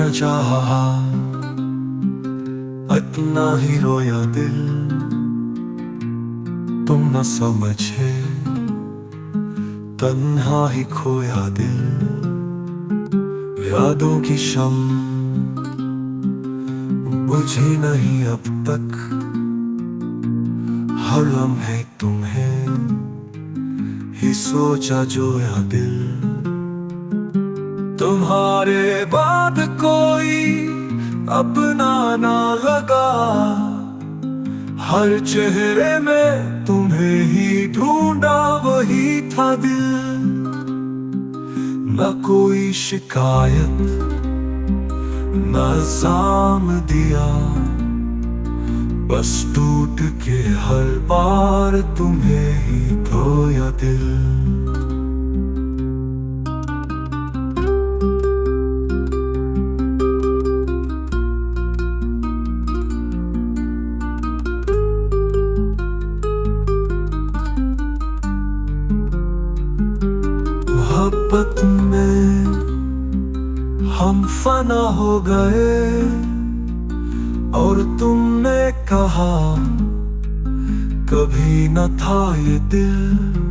न चाहा, इतना ही रोया दिल, तुम न समझे, तन्हा ही खोया दिल। यादों की शम्म बुझी नहीं अब तक, हर लम्हे तुम्हें ही सोचा जोया दिल। तुम्हारे बाद कोई अपना ना लगा, हर चेहरे में तुम्हें ही ढूंढा, वही था दिल। न कोई शिकायत न इल्जाम दिया, बस टूट के हर बार तुम्हें ही धोया दिल। मोहब्बत में हम फना हो गए, और तुमने कहा कभी न था ये दिल।